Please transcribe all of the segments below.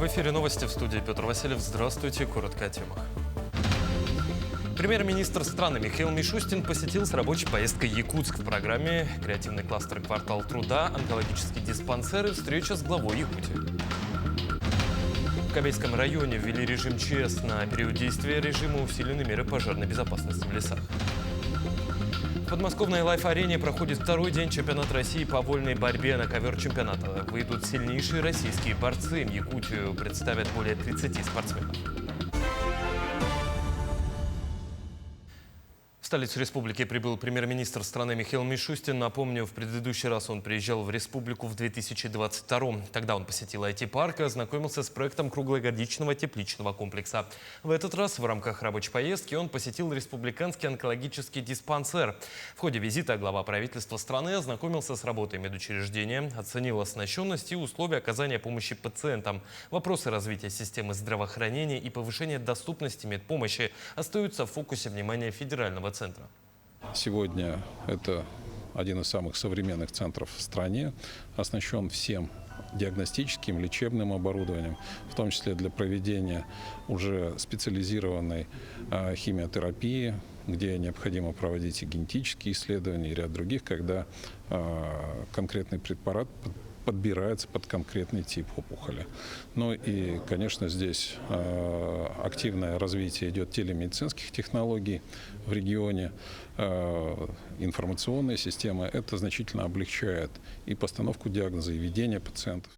В эфире новости, в студии Петр Васильев. Здравствуйте. Коротко о темах. Премьер-министр страны Михаил Мишустин посетил с рабочей поездкой Якутск. В программе «Креативный кластер «Квартал труда», онкологический диспансер и встреча с главой Якутии. В Кобейском районе ввели режим ЧС. На период действия режима усилены меры пожарной безопасности в лесах. В подмосковной лайф-арене проходит второй день чемпионата России по вольной борьбе. На ковер чемпионата выйдут сильнейшие российские борцы. Якутию представят более 30 спортсменов. В столицу республики прибыл премьер-министр страны Михаил Мишустин. Напомню, в предыдущий раз он приезжал в республику в 2022-м. Тогда он посетил IT-парк и ознакомился с проектом круглогодичного тепличного комплекса. В этот раз в рамках рабочей поездки он посетил республиканский онкологический диспансер. В ходе визита глава правительства страны ознакомился с работой медучреждения, оценил оснащенность и условия оказания помощи пациентам. Вопросы развития системы здравоохранения и повышения доступности медпомощи остаются в фокусе внимания федерального центра. Сегодня это один из самых современных центров в стране, оснащен всем диагностическим, лечебным оборудованием, в том числе для проведения уже специализированной химиотерапии, где необходимо проводить и генетические исследования, и ряд других, когда конкретный препарат подбирается под конкретный тип опухоли. Ну и, конечно, здесь активное развитие идет телемедицинских технологий в регионе, информационные системы. Это значительно облегчает и постановку диагноза, и ведение пациентов.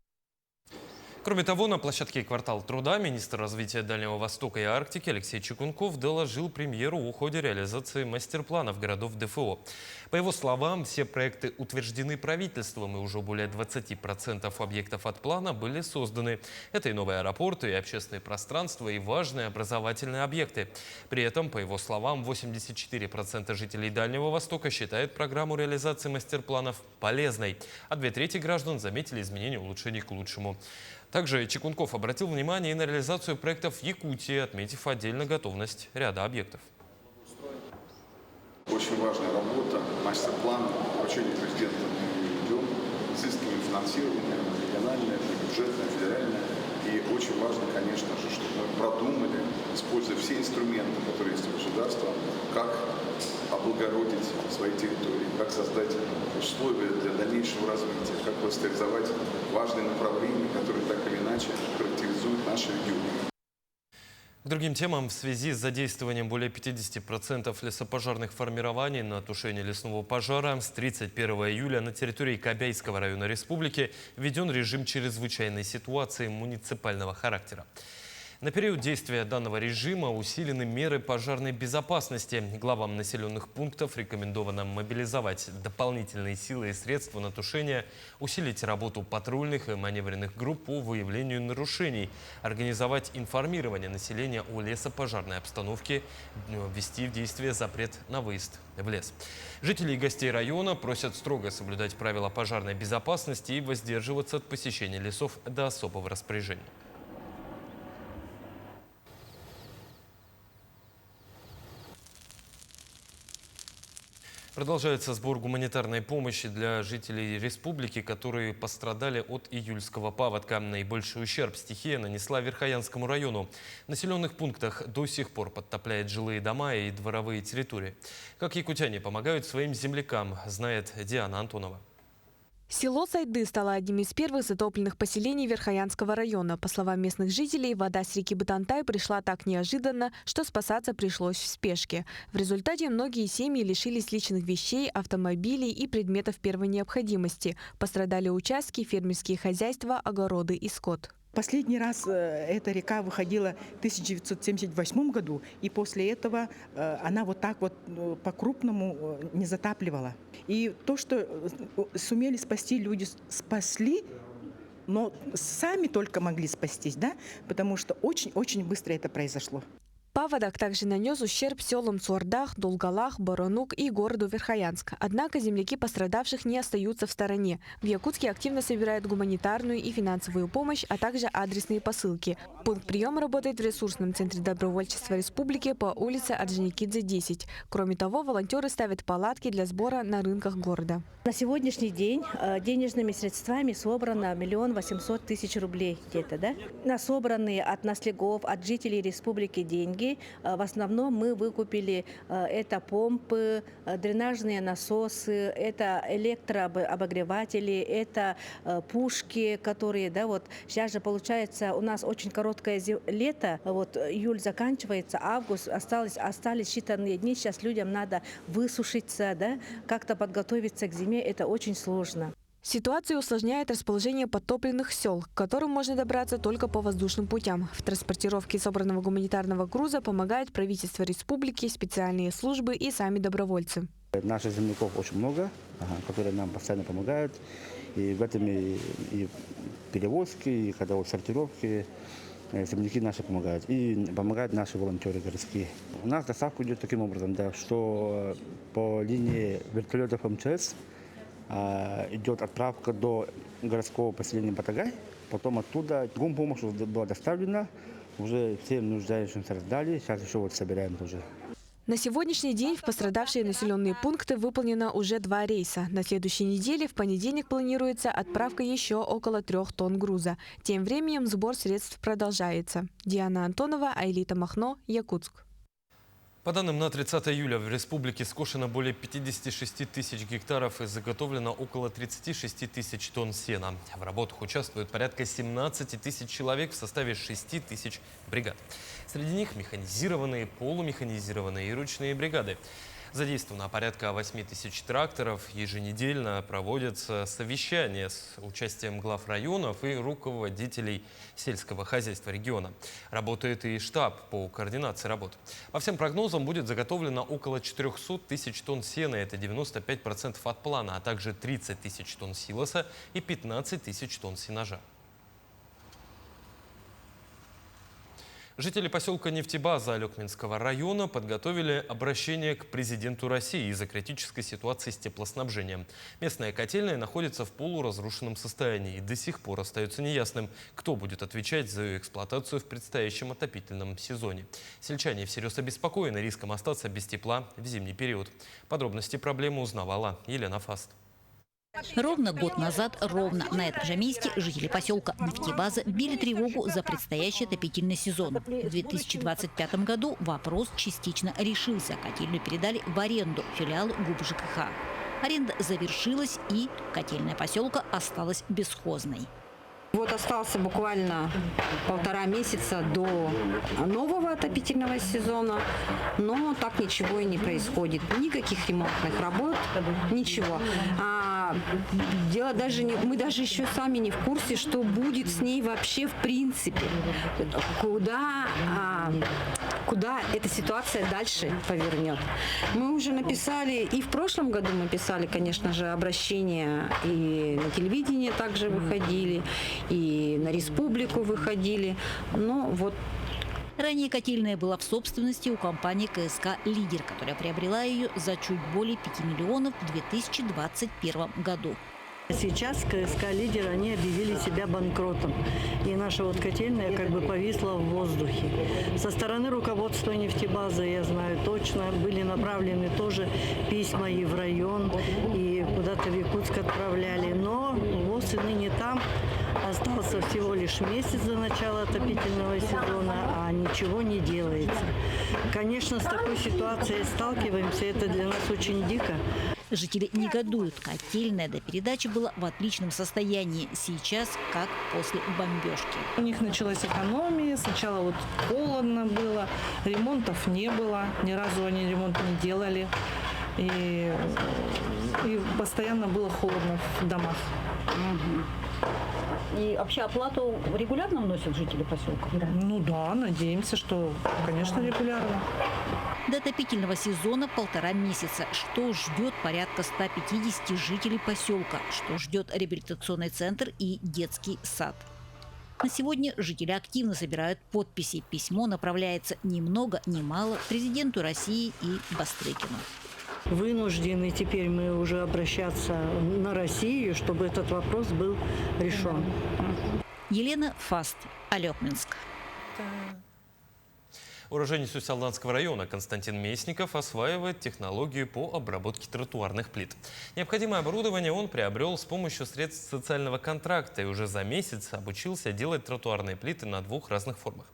Кроме того, на площадке «Квартал труда» министр развития Дальнего Востока и Арктики Алексей Чекунков доложил премьеру о ходе реализации мастер-планов городов ДФО. По его словам, все проекты утверждены правительством, и уже более 20% объектов от плана были созданы. Это и новые аэропорты, и общественные пространства, и важные образовательные объекты. При этом, по его словам, 84% жителей Дальнего Востока считают программу реализации мастер-планов полезной, а 2/3 граждан заметили изменения и улучшения к лучшему. Также Чекунков обратил внимание и на реализацию проектов в Якутии, отметив отдельно готовность ряда объектов. Очень важная работа, мастер-план, поручение президента мы ведем, изыскиваем финансирование, региональное, бюджетное, федеральное. И очень важно, конечно же, чтобы мы продумали, используя все инструменты, которые есть у государства, как облагородить свои территории, как создать условия для дальнейшего развития, как кластеризовать важные направления, которые так или иначе характеризуют наши регионы. К другим темам. В связи с задействованием более 50% лесопожарных формирований на тушение лесного пожара с 31 июля на территории Кобейского района республики введен режим чрезвычайной ситуации муниципального характера. На период действия данного режима усилены меры пожарной безопасности. Главам населенных пунктов рекомендовано мобилизовать дополнительные силы и средства на тушение, усилить работу патрульных и маневренных групп по выявлению нарушений, организовать информирование населения о лесопожарной обстановке, ввести в действие запрет на выезд в лес. Жители и гостей района просят строго соблюдать правила пожарной безопасности и воздерживаться от посещения лесов до особого распоряжения. Продолжается сбор гуманитарной помощи для жителей республики, которые пострадали от июльского паводка. Наибольший ущерб стихия нанесла Верхоянскому району. В населенных пунктах до сих пор подтопляет жилые дома и дворовые территории. Как якутяне помогают своим землякам, знает Диана Антонова. Село Сайды стало одним из первых затопленных поселений Верхоянского района. По словам местных жителей, вода с реки Бытантай пришла так неожиданно, что спасаться пришлось в спешке. В результате многие семьи лишились личных вещей, автомобилей и предметов первой необходимости. Пострадали участки, фермерские хозяйства, огороды и скот. Последний раз эта река выходила в 1978 году, и после этого она вот так вот по-крупному не затапливала. И то, что сумели спасти люди, спасли, но сами только могли спастись, да, потому что очень-очень быстро это произошло. Паводок также нанес ущерб селам Цуардах, Долгалах, Баронук и городу Верхоянск. Однако земляки пострадавших не остаются в стороне. В Якутске активно собирают гуманитарную и финансовую помощь, а также адресные посылки. Пункт приема работает в ресурсном центре добровольчества республики по улице Орджоникидзе, 10. Кроме того, волонтеры ставят палатки для сбора на рынках города. На сегодняшний день денежными средствами собрано 1 800 000 рублей где-то, да? На собранные от наследников, от жителей республики деньги в основном мы выкупили это помпы, дренажные насосы, это электрообогреватели, это пушки, которые, да, вот сейчас же получается у нас очень короткое лето, вот июль заканчивается, август, остались считанные дни, сейчас людям надо высушиться, да, как-то подготовиться к зиме, это очень сложно. Ситуацию усложняет расположение подтопленных сел, к которым можно добраться только по воздушным путям. В транспортировке собранного гуманитарного груза помогает правительство республики, специальные службы и сами добровольцы. Наших земляков очень много, которые нам постоянно помогают. И в этом и перевозки, и когда вот сортировки, земляки наши помогают. И помогают наши волонтеры городские. У нас доставка идет таким образом, да, что по линии вертолетов МЧС идет отправка до городского поселения Батагай. Потом оттуда гумпомощь была доставлена. Уже всем нуждающимся раздали. Сейчас еще вот собираем тоже. На сегодняшний день в пострадавшие населенные пункты выполнено уже 2 рейса. На следующей неделе в понедельник планируется отправка еще около 3 тонн груза. Тем временем сбор средств продолжается. Диана Антонова, Айлита Махно, Якутск. По данным на 30 июля в республике скошено более 56 000 гектаров и заготовлено около 36 000 тонн сена. В работах участвуют порядка 17 000 человек в составе 6 000 бригад. Среди них механизированные, полумеханизированные и ручные бригады. Задействовано порядка 8 000 тракторов. Еженедельно проводятся совещания с участием глав районов и руководителей сельского хозяйства региона. Работает и штаб по координации работ. По всем прогнозам будет заготовлено около 400 000 тонн сена, это 95% от плана, а также 30 000 тонн силоса и 15 000 тонн сенажа. Жители поселка Нефтебаза Алекминского района подготовили обращение к президенту России из-за критической ситуации с теплоснабжением. Местная котельная находится в полуразрушенном состоянии и до сих пор остается неясным, кто будет отвечать за ее эксплуатацию в предстоящем отопительном сезоне. Сельчане всерьез обеспокоены риском остаться без тепла в зимний период. Подробности проблемы узнавала Елена Фаст. Ровно год назад, ровно на этом же месте, жители поселка Нефтебаза били тревогу за предстоящий отопительный сезон. В 2025 году вопрос частично решился. Котельную передали в аренду филиалу ГУП ЖКХ. Аренда завершилась, и котельная поселка осталась бесхозной. Вот остался буквально 1,5 месяца до нового отопительного сезона, но так ничего и не происходит. Никаких ремонтных работ, ничего. Дело даже не, мы даже еще сами не в курсе, что будет с ней вообще в принципе. Куда эта ситуация дальше повернет. Мы уже написали, и в прошлом году мы писали, конечно же, обращения, и на телевидение также выходили, и на республику выходили. Но вот. Ранее котельная была в собственности у компании КСК «Лидер», которая приобрела ее за чуть более 5 миллионов в 2021 году. Сейчас КСК «Лидер», они объявили себя банкротом. И наша вот котельная как бы повисла в воздухе. Со стороны руководства нефтебазы, я знаю точно, были направлены тоже письма и в район, и куда-то в Якутск отправляли. Но ВОЗ и ныне там. Остался всего лишь месяц до начала отопительного сезона, а ничего не делается. Конечно, с такой ситуацией сталкиваемся, это для нас очень дико. Жители негодуют. Котельная до передачи была в отличном состоянии. Сейчас как после бомбежки. У них началась экономия. Сначала вот холодно было, ремонтов не было. Ни разу они ремонт не делали. И постоянно было холодно в домах. И вообще оплату регулярно вносят жители поселка? Ну да, надеемся, что, конечно, регулярно. До отопительного сезона 1,5 месяца. Что ждет порядка 150 жителей поселка? Что ждет реабилитационный центр и детский сад? На сегодня жители активно собирают подписи. Письмо направляется ни много ни мало президенту России и Бастрыкину. Вынуждены теперь мы уже обращаться на Россию, чтобы этот вопрос был решен. Елена Фаст, Алекминск. Уроженец Усть-Алданского района Константин Местников осваивает технологию по обработке тротуарных плит. Необходимое оборудование он приобрел с помощью средств социального контракта и уже за месяц обучился делать тротуарные плиты на 2 разных формах.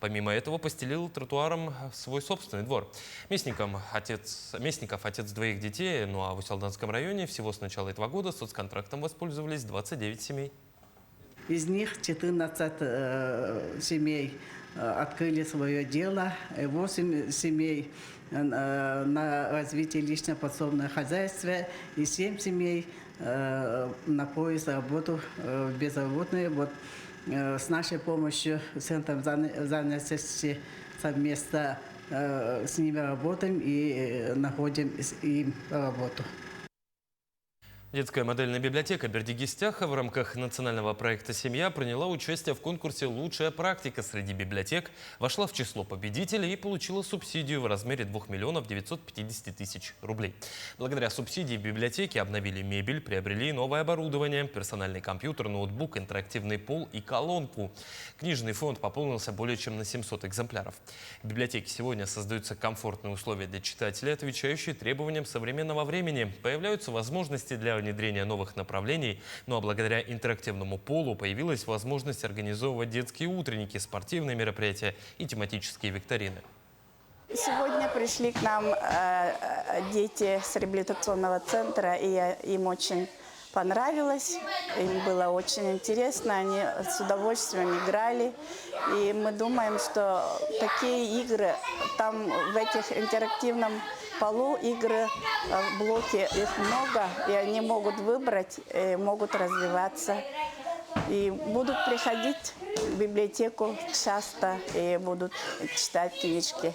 Помимо этого постелил тротуаром свой собственный двор. Местников отец 2 детей, ну а в Усть-Алданском районе всего с начала этого года соцконтрактом воспользовались 29 семей. Из них 14 семей открыли свое дело, 8 семей на развитие личного подсобного хозяйства и 7 семей на поиск работы безработные. Вот с нашей помощью Центром занятости совместно с ними работаем и находим им работу. Детская модельная библиотека Бердигистяха в рамках национального проекта «Семья» приняла участие в конкурсе «Лучшая практика среди библиотек», вошла в число победителей и получила субсидию в размере 2 950 000 рублей. Благодаря субсидии библиотеки обновили мебель, приобрели новое оборудование, персональный компьютер, ноутбук, интерактивный пол и колонку. Книжный фонд пополнился более чем на 700 экземпляров. В библиотеке сегодня создаются комфортные условия для читателей, отвечающие требованиям современного времени. Появляются возможности для внедрения новых направлений, ну а благодаря интерактивному полу появилась возможность организовывать детские утренники, спортивные мероприятия и тематические викторины. Сегодня пришли к нам дети с реабилитационного центра, и им очень понравилось, им было очень интересно, они с удовольствием играли. И мы думаем, что такие игры, там в этих интерактивном полу игры, блоки, их много, и они могут выбрать, могут развиваться. И будут приходить в библиотеку часто и будут читать книжки.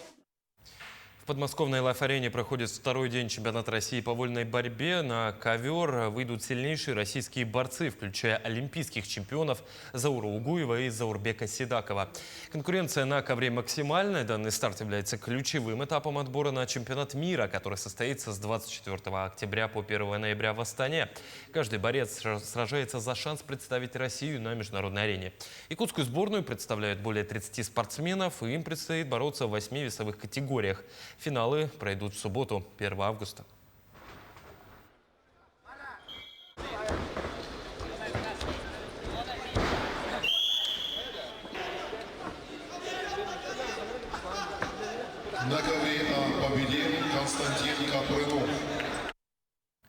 В подмосковной Лайф-арене проходит 2-й день чемпионата России по вольной борьбе. На ковер выйдут сильнейшие российские борцы, включая олимпийских чемпионов Заура Угуева и Заурбека Седакова. Конкуренция на ковре максимальная. Данный старт является ключевым этапом отбора на чемпионат мира, который состоится с 24 октября по 1 ноября в Астане. Каждый борец сражается за шанс представить Россию на международной арене. Якутскую сборную представляют более 30 спортсменов, и им предстоит бороться в 8 весовых категориях. Финалы пройдут в субботу, 1 августа. На ковре победил Константин Капрынов.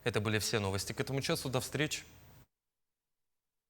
Это были все новости к этому часу. До встречи.